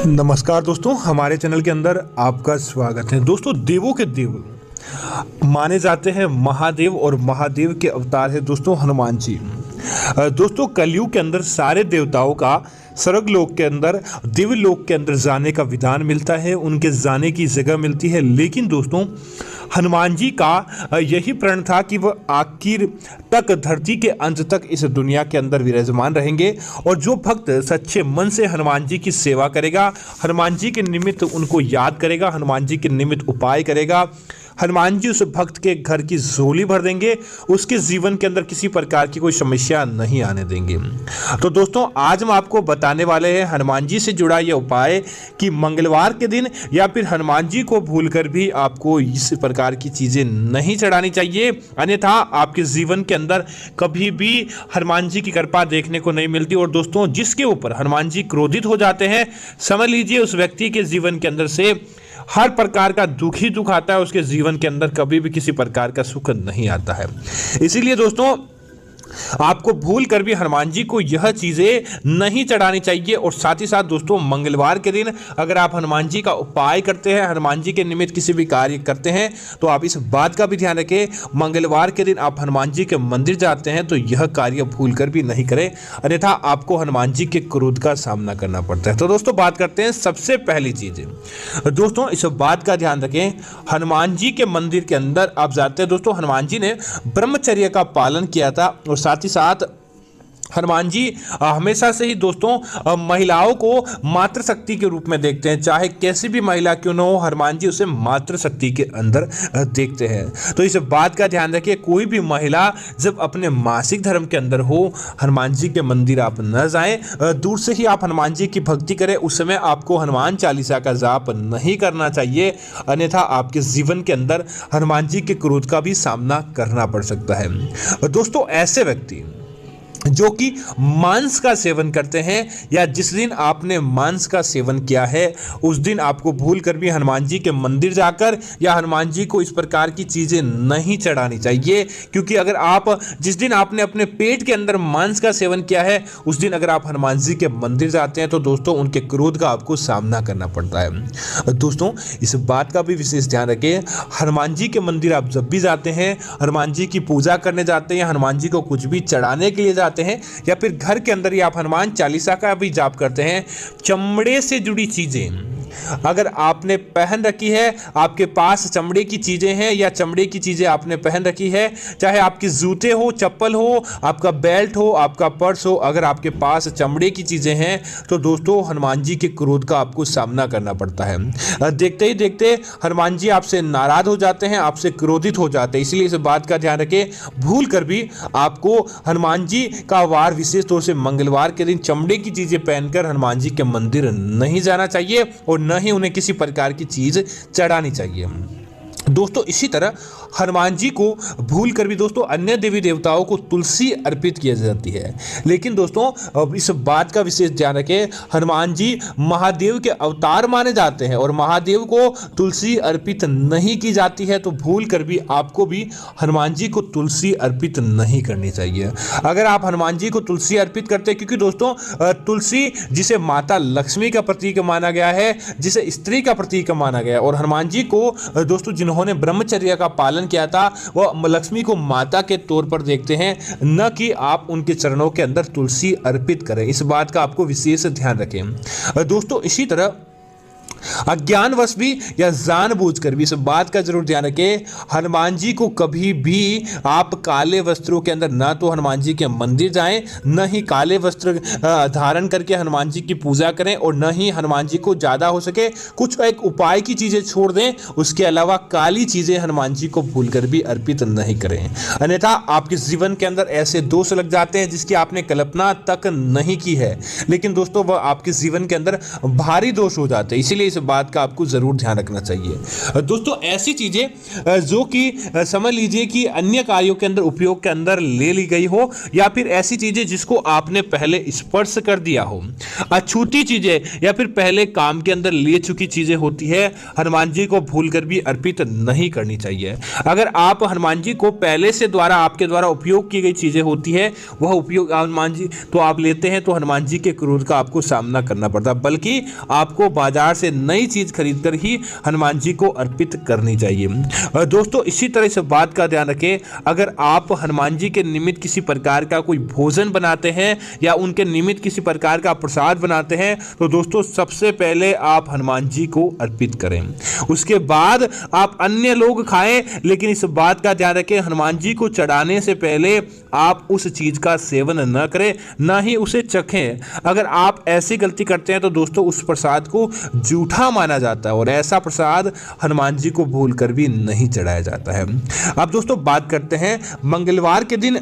नमस्कार दोस्तों, हमारे चैनल के अंदर आपका स्वागत है। दोस्तों, देवों के देव माने जाते हैं महादेव और महादेव के अवतार है दोस्तों हनुमान जी। दोस्तों, कलयुग के अंदर सारे देवताओं का स्वर्ग लोक के अंदर दिव्य लोक के अंदर जाने का विधान मिलता है, उनके जाने की जगह मिलती है। लेकिन दोस्तों, हनुमान जी का यही प्रण था कि वह आखिर तक धरती के अंत तक इस दुनिया के अंदर विराजमान रहेंगे और जो भक्त सच्चे मन से हनुमान जी की सेवा करेगा, हनुमान जी के निमित्त उनको याद करेगा, हनुमान जी के निमित्त उपाय करेगा, हनुमान जी उस भक्त के घर की झोली भर देंगे, उसके जीवन के अंदर किसी प्रकार की कोई समस्या नहीं आने देंगे। तो दोस्तों, आज हम आपको बताने वाले हैं हनुमान जी से जुड़ा यह उपाय कि मंगलवार के दिन या फिर हनुमान जी को भूलकर भी आपको इस प्रकार की चीजें नहीं चढ़ानी चाहिए, अन्यथा आपके जीवन के अंदर कभी भी हनुमान जी की कृपा देखने को नहीं मिलती। और दोस्तों, जिसके ऊपर हनुमान जी क्रोधित हो जाते हैं, समझ लीजिए उस व्यक्ति के जीवन के अंदर से हर प्रकार का दुख ही दुख आता है, उसके जीवन के अंदर कभी भी किसी प्रकार का सुख नहीं आता है। इसीलिए दोस्तों, आपको भूल कर भी हनुमान जी को यह चीजें नहीं चढ़ानी चाहिए। और साथ ही साथ दोस्तों, मंगलवार के दिन अगर आप हनुमान जी का उपाय करते हैं, हनुमान जी के निमित्त किसी भी कार्य करते हैं, तो आप इस बात का भी ध्यान रखें, मंगलवार के दिन आप हनुमान जी के मंदिर जाते हैं तो यह कार्य भूल कर भी नहीं करें, अन्यथा आपको हनुमान जी के क्रोध का सामना करना पड़ता है। तो दोस्तों, बात करते हैं सबसे पहली चीज। दोस्तों, इस बात का ध्यान रखें, हनुमान जी के मंदिर के अंदर आप जाते हैं। दोस्तों, हनुमान जी ने ब्रह्मचर्य का पालन किया था और साथ ही साथ हनुमान जी हमेशा से ही दोस्तों महिलाओं को मातृ शक्ति के रूप में देखते हैं, चाहे कैसी भी महिला क्यों न हो, हनुमान जी उसे मातृ शक्ति के अंदर देखते हैं। तो इस बात का ध्यान रखिए, कोई भी महिला जब अपने मासिक धर्म के अंदर हो, हनुमान जी के मंदिर आप न जाएं, दूर से ही आप हनुमान जी की भक्ति करें। उस समय आपको हनुमान चालीसा का जाप नहीं करना चाहिए, अन्यथा आपके जीवन के अंदर हनुमान जी के क्रोध का भी सामना करना पड़ सकता है। दोस्तों, ऐसे व्यक्ति जो कि मांस का सेवन करते हैं या जिस दिन आपने मांस का सेवन किया है, उस दिन आपको भूल कर भी हनुमान जी के मंदिर जाकर या हनुमान जी को इस प्रकार की चीजें नहीं चढ़ानी चाहिए। क्योंकि अगर आप जिस दिन आपने अपने पेट के अंदर मांस का सेवन किया है, उस दिन अगर आप हनुमान जी के मंदिर जाते हैं तो दोस्तों उनके क्रोध का आपको सामना करना पड़ता है। दोस्तों, इस बात का भी विशेष ध्यान रखें, हनुमान जी के मंदिर आप जब भी जाते हैं, हनुमान जी की पूजा करने जाते हैं, हनुमान जी को कुछ भी चढ़ाने के लिए जाते हैं या फिर घर के अंदर ही आप हनुमान चालीसा का भी जाप करते हैं, चमड़े से जुड़ी चीजें अगर आपने पहन रखी है, आपके पास चमड़े की चीजें हैं या चमड़े की चीजें आपने पहन रखी है, चाहे आपके जूते हो, चप्पल हो, आपका बेल्ट हो, आपका पर्स हो, अगर आपके पास चमड़े की चीजें हैं तो दोस्तों हनुमान जी के क्रोध का आपको सामना करना पड़ता है। देखते ही देखते हनुमान जी आपसे नाराज हो जाते हैं, आपसे क्रोधित हो जाते हैं। इसलिए इस बात का ध्यान रखें, भूल कर भी आपको हनुमान जी का वार विशेष तौर से मंगलवार के दिन चमड़े की चीजें पहनकर हनुमान जी के मंदिर नहीं जाना चाहिए और न ही उन्हें किसी प्रकार की चीज चढ़ानी चाहिए। दोस्तों, इसी तरह हनुमान जी को भूल कर भी दोस्तों अन्य देवी देवताओं को तुलसी अर्पित की जाती है। लेकिन दोस्तों, इस बात का विशेष ध्यान रखें, हनुमान जी महादेव के अवतार माने जाते हैं और महादेव को तुलसी अर्पित नहीं की जाती है। तो भूल कर भी आपको भी हनुमान जी को तुलसी अर्पित नहीं करनी चाहिए। अगर आप हनुमान जी को तुलसी अर्पित करते हैं, क्योंकि दोस्तों तुलसी जिसे माता लक्ष्मी का प्रतीक माना गया है, जिसे स्त्री का प्रतीक माना गया है, और हनुमान जी को दोस्तों जिन्होंने ब्रह्मचर्य का पालन किया था, वह लक्ष्मी को माता के तौर पर देखते हैं, न कि आप उनके चरणों के अंदर तुलसी अर्पित करें। इस बात का आपको विशेष ध्यान रखें। दोस्तों, इसी तरह अज्ञानवश भी या जानबूझकर भी इस बात का जरूर ध्यान रखें, हनुमान जी को कभी भी आप काले वस्त्रों के अंदर ना तो हनुमान जी के मंदिर जाएं, न ही काले वस्त्र धारण करके हनुमान जी की पूजा करें और न ही हनुमान जी को ज़्यादा हो सके कुछ एक उपाय की चीज़ें छोड़ दें। उसके अलावा काली चीज़ें हनुमान जी को भूलकर भी अर्पित नहीं करें, अन्यथा आपके जीवन के अंदर ऐसे दोष लग जाते हैं जिसकी आपने कल्पना तक नहीं की है, लेकिन दोस्तों वह आपके जीवन के अंदर भारी दोष हो जाते हैं। इसीलिए इस बात का आपको ज़रूर ध्यान रखना चाहिए। दोस्तों ऐसी चीज़ें जो कि समझ लीजिए कि अन्य कार्यों के अंदर उपयोग के अंदर ले ली गई हो, या फिर ऐसी चीज़ें जिसको आपने पहले स्पर्श कर दिया हो, अछूती चीज़ें या फिर पहले काम के अंदर ले चुकी चीज़ें होती है, हनुमान जी को भूलकर भी अर्पित नहीं करनी चाहिए। अगर आप हनुमान जी को पहले से आपके द्वारा उपयोग की गई चीज़ें होती है, वह उपयोग हनुमान जी तो आप लेते हैं, तो हनुमान जी के क्रोध का आपको सामना करना पड़ता है, बल्कि आपको बाजार से नई चीज़ खरीदकर ही हनुमान जी को अर्पित करनी चाहिए। दोस्तों इसी तरह से बात का ध्यान रखें, अगर आप हनुमान जी के निमित्त किसी प्रकार का कोई भोजन बनाते हैं या उनके निमित्त किसी प्रकार का प्रसाद बनाते हैं, तो दोस्तों सबसे पहले आप हनुमान जी को अर्पित करें, उसके बाद आप अन्य लोग खाएं। लेकिन इस बात का ध्यान रखें, हनुमान जी को चढ़ाने से पहले आप उस चीज का सेवन न करें, न ही उसे चखें। अगर आप ऐसी गलती करते हैं तो दोस्तों उस प्रसाद को जूठा माना जाता है, और ऐसा प्रसाद हनुमान जी को भूलकर भी नहीं चढ़ाया जाता है। अब दोस्तों बात करते हैं, मंगलवार के दिन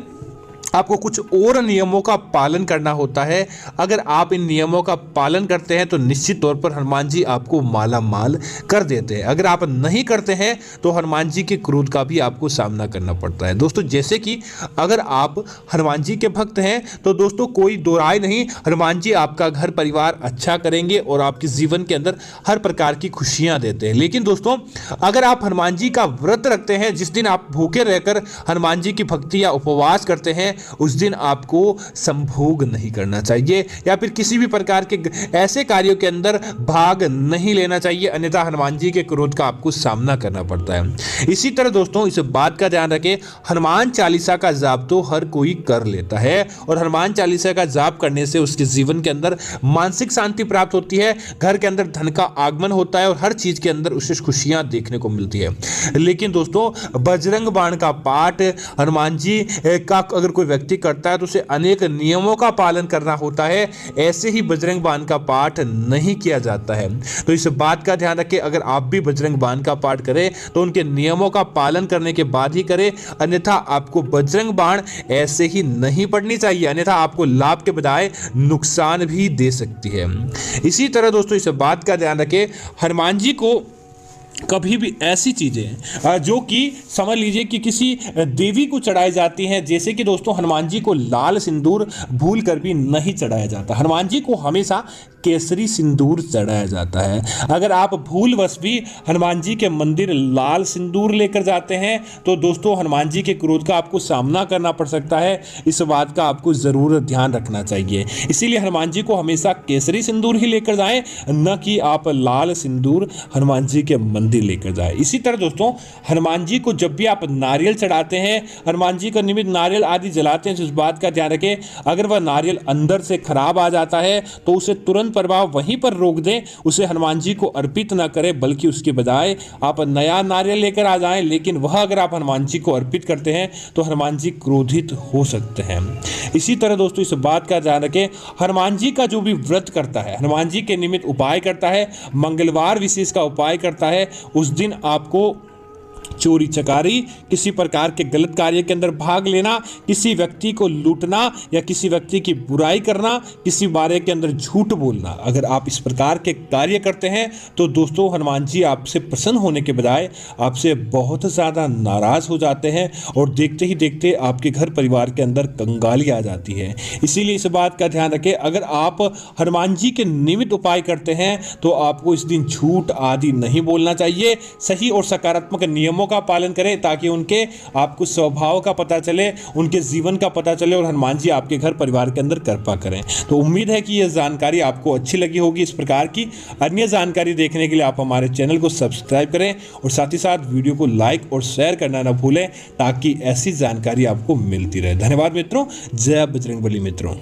आपको कुछ और नियमों का पालन करना होता है। अगर आप इन नियमों का पालन करते हैं तो निश्चित तौर पर हनुमान जी आपको माला माल कर देते हैं। अगर आप नहीं करते हैं तो हनुमान जी के क्रोध का भी आपको सामना करना पड़ता है। दोस्तों जैसे कि अगर आप हनुमान जी के भक्त हैं तो दोस्तों कोई दो राय नहीं, हनुमान जी आपका घर परिवार अच्छा करेंगे और आपके जीवन के अंदर हर प्रकार की खुशियां देते हैं। लेकिन दोस्तों अगर आप हनुमान जी का व्रत रखते हैं, जिस दिन आप भूखे रहकर हनुमान जी की भक्ति या उपवास करते हैं, उस दिन आपको संभोग नहीं करना चाहिए या फिर किसी भी प्रकार के ऐसे कार्यों के अंदर भाग नहीं लेना चाहिए, अन्यथा हनुमान जी के क्रोध का आपको सामना करना पड़ता है। इसी तरह दोस्तों इस बात का ध्यान रखें, हनुमान चालीसा का जाप तो हर कोई कर लेता है, और हनुमान चालीसा का जाप करने से उसके जीवन के अंदर मानसिक शांति प्राप्त होती है, घर के अंदर धन का आगमन होता है और हर चीज के अंदर उसे खुशियां देखने को मिलती है। लेकिन दोस्तों बजरंग बाण का पाठ हनुमान जी का अगर कोई व्यक्ति करता है तो उसे अनेक नियमों का पालन करना होता है, ऐसे ही बजरंग बाण का पाठ नहीं किया जाता है। तो इस बात का ध्यान रखें, अगर आप भी बजरंग बाण का पाठ करें तो उनके नियमों का पालन करने के बाद ही करें, अन्यथा आपको बजरंग बाण ऐसे ही नहीं पढ़नी चाहिए, अन्यथा आपको लाभ के बजाय नुकसान भी दे सकती है। इसी तरह दोस्तों इस बात का ध्यान रखें, हनुमान जी को कभी भी ऐसी चीज़ें जो कि समझ लीजिए कि किसी देवी को चढ़ाई जाती हैं, जैसे कि दोस्तों हनुमान जी को लाल सिंदूर भूल कर भी नहीं चढ़ाया जाता, हनुमान जी को हमेशा केसरी सिंदूर चढ़ाया जाता है। अगर आप भूलवश भी हनुमान जी के मंदिर लाल सिंदूर लेकर जाते हैं तो दोस्तों हनुमान जी के क्रोध का आपको सामना करना पड़ सकता है, इस बात का आपको ज़रूर ध्यान रखना चाहिए। इसीलिए हनुमान जी को हमेशा केसरी सिंदूर ही लेकर जाएं, न कि आप लाल सिंदूर हनुमान जी के मंदिर लेकर जाए। इसी तरह दोस्तों हनुमान जी को जब भी आप नारियल चढ़ाते हैं, हनुमान जी का निमित्त नारियल आदि जलाते हैं, तो इस बात का ध्यान रखें, अगर वह नारियल अंदर से खराब आ जाता है तो उसे तुरंत प्रभाव वहीं पर रोक दें, उसे हनुमान जी को अर्पित ना करें, बल्कि उसके बजाय आप नया नारियल लेकर आ जाएं। लेकिन वह अगर आप हनुमान जी को अर्पित करते हैं तो हनुमान जी क्रोधित हो सकते हैं। इसी तरह दोस्तों इस बात का ध्यान रखें, हनुमान जी का जो भी व्रत करता है, हनुमान जी के निमित्त उपाय करता है, मंगलवार विशेष का उपाय करता है, उस दिन आपको चोरी चकारी, किसी प्रकार के गलत कार्य के अंदर भाग लेना, किसी व्यक्ति को लूटना या किसी व्यक्ति की बुराई करना, किसी बारे के अंदर झूठ बोलना, अगर आप इस प्रकार के कार्य करते हैं तो दोस्तों हनुमान जी आपसे प्रसन्न होने के बजाय आपसे बहुत ज़्यादा नाराज़ हो जाते हैं और देखते ही देखते आपके घर परिवार के अंदर कंगाली आ जाती है। इसीलिए इस बात का ध्यान रखें, अगर आप हनुमान जी के निमित्त उपाय करते हैं तो आपको इस दिन झूठ आदि नहीं बोलना चाहिए, सही और सकारात्मक नियमों का पालन करें ताकि उनके आपको स्वभाव का पता चले, उनके जीवन का पता चले और हनुमान जी आपके घर परिवार के अंदर कृपा करें। तो उम्मीद है कि यह जानकारी आपको अच्छी लगी होगी। इस प्रकार की अन्य जानकारी देखने के लिए आप हमारे चैनल को सब्सक्राइब करें और साथ ही साथ वीडियो को लाइक और शेयर करना ना भूलें ताकि ऐसी जानकारी आपको मिलती रहे। धन्यवाद मित्रों, जय बजरंगबली मित्रों।